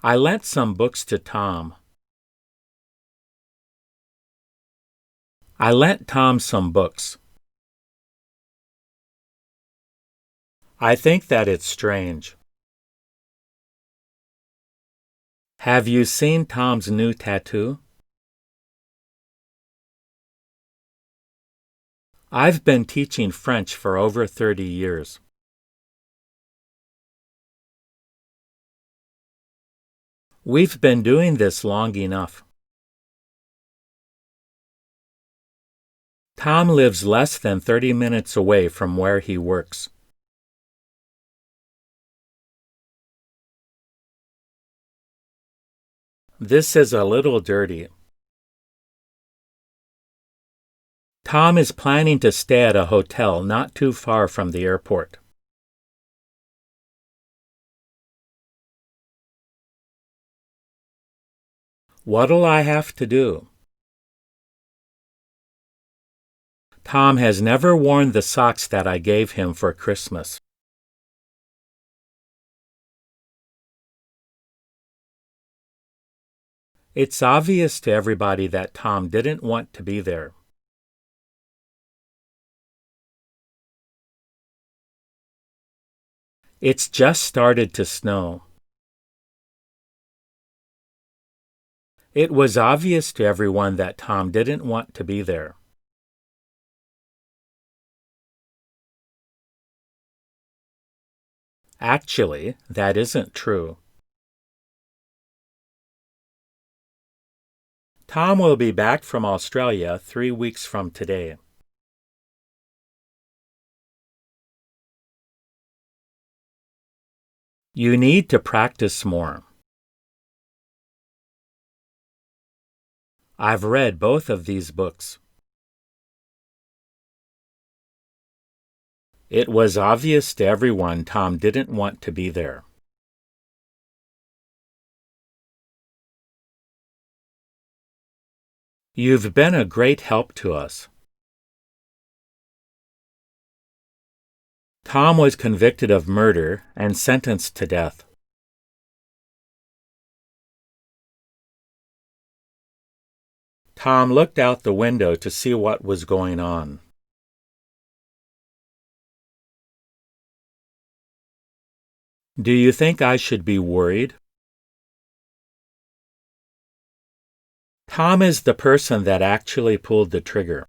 I lent some books to Tom. I lent Tom some books. I think that it's strange. Have you seen Tom's new tattoo? I've been teaching French for over 30 years. We've been doing this long enough. Tom lives less than 30 minutes away from where he works. This is a little dirty. Tom is planning to stay at a hotel not too far from the airport. What'll I have to do? Tom has never worn the socks that I gave him for Christmas. It's obvious to everybody that Tom didn't want to be there. It's just started to snow. It was obvious to everyone that Tom didn't want to be there. Actually, that isn't true. Tom will be back from Australia 3 weeks from today. You need to practice more. I've read both of these books. It was obvious to everyone Tom didn't want to be there. You've been a great help to us. Tom was convicted of murder and sentenced to death. Tom looked out the window to see what was going on. Do you think I should be worried? Tom is the person that actually pulled the trigger.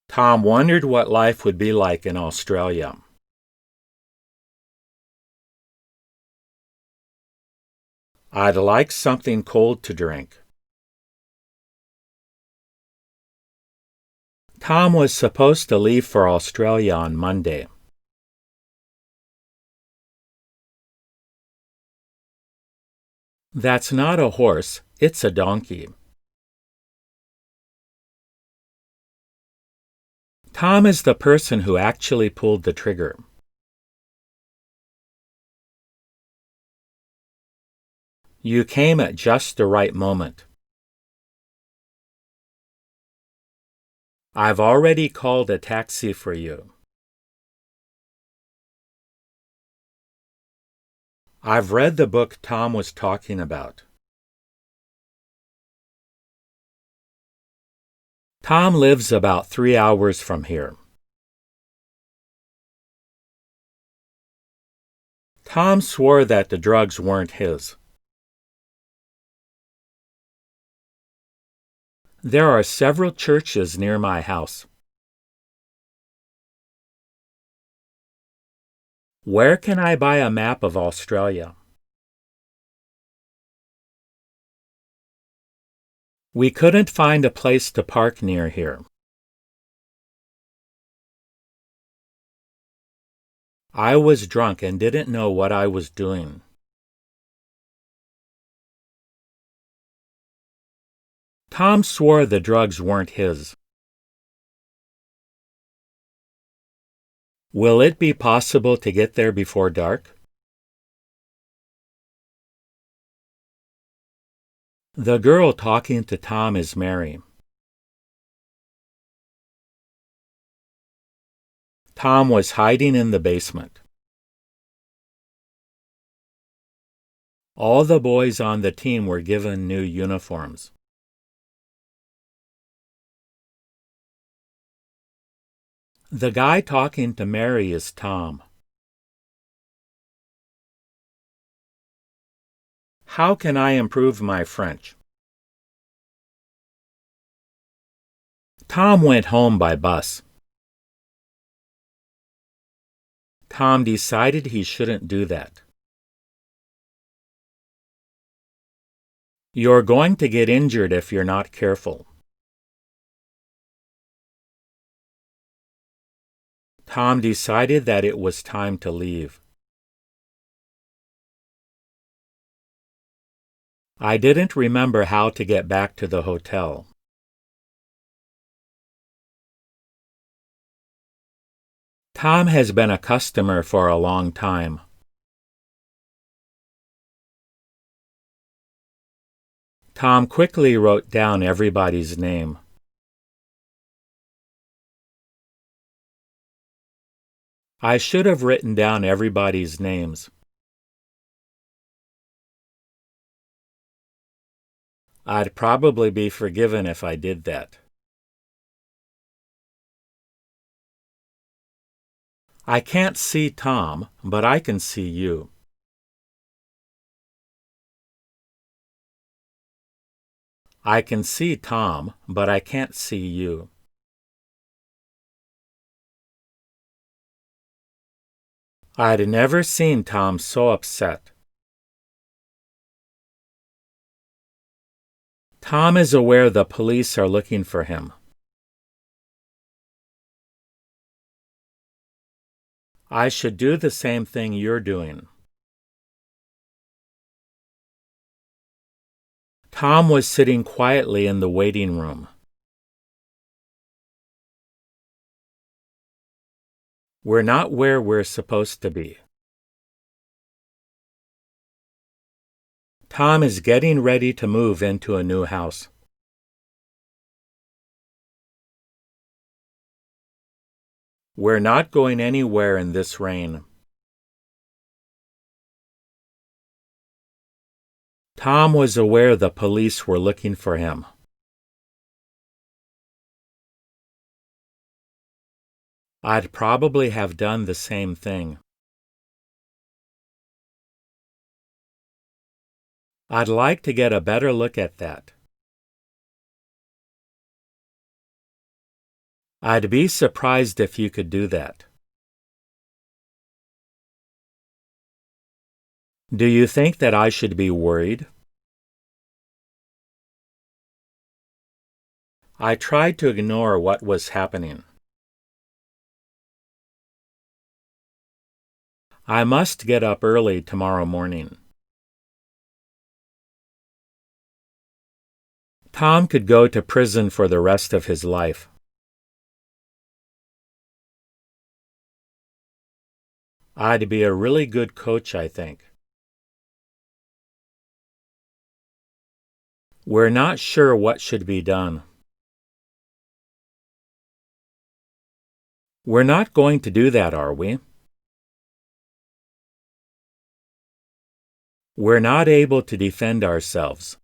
Tom wondered what life would be like in Australia. I'd like something cold to drink. Tom was supposed to leave for Australia on Monday. That's not a horse, it's a donkey. Tom is the person who actually pulled the trigger. You came at just the right moment. I've already called a taxi for you. I've read the book Tom was talking about. Tom lives about 3 hours from here. Tom swore that the drugs weren't his. There are several churches near my house. Where can I buy a map of Australia? We couldn't find a place to park near here. I was drunk and didn't know what I was doing. Tom swore the drugs weren't his. Will it be possible to get there before dark? The girl talking to Tom is Mary. Tom was hiding in the basement. All the boys on the team were given new uniforms. The guy talking to Mary is Tom. How can I improve my French? Tom went home by bus. Tom decided he shouldn't do that. You're going to get injured if you're not careful. Tom decided that it was time to leave. I didn't remember how to get back to the hotel. Tom has been a customer for a long time. Tom quickly wrote down everybody's name. I should have written down everybody's names. I'd probably be forgiven if I did that. I can't see Tom, but I can see you. I can see Tom, but I can't see you. I'd never seen Tom so upset. Tom is aware the police are looking for him. I should do the same thing you're doing. Tom was sitting quietly in the waiting room. We're not where we're supposed to be. Tom is getting ready to move into a new house. We're not going anywhere in this rain. Tom was aware the police were looking for him. I'd probably have done the same thing. I'd like to get a better look at that. I'd be surprised if you could do that. Do you think that I should be worried? I tried to ignore what was happening. I must get up early tomorrow morning. Tom could go to prison for the rest of his life. I'd be a really good coach, I think. We're not sure what should be done. We're not going to do that, are we? We're not able to defend ourselves.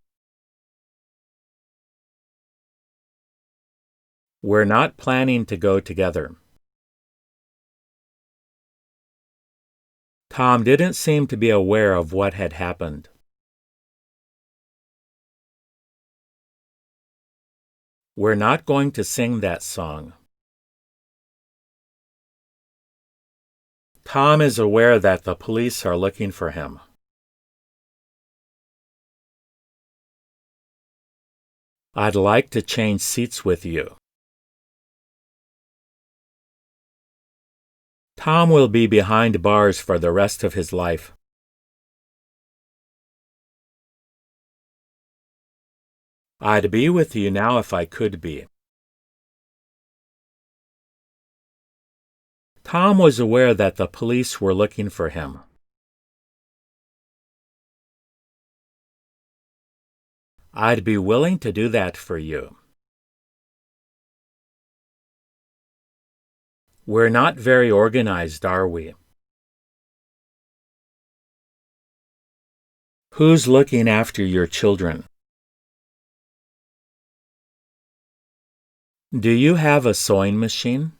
We're not planning to go together. Tom didn't seem to be aware of what had happened. We're not going to sing that song. Tom is aware that the police are looking for him. I'd like to change seats with you. Tom will be behind bars for the rest of his life. I'd be with you now if I could be. Tom was aware that the police were looking for him. I'd be willing to do that for you. We're not very organized, are we? Who's looking after your children? Do you have a sewing machine?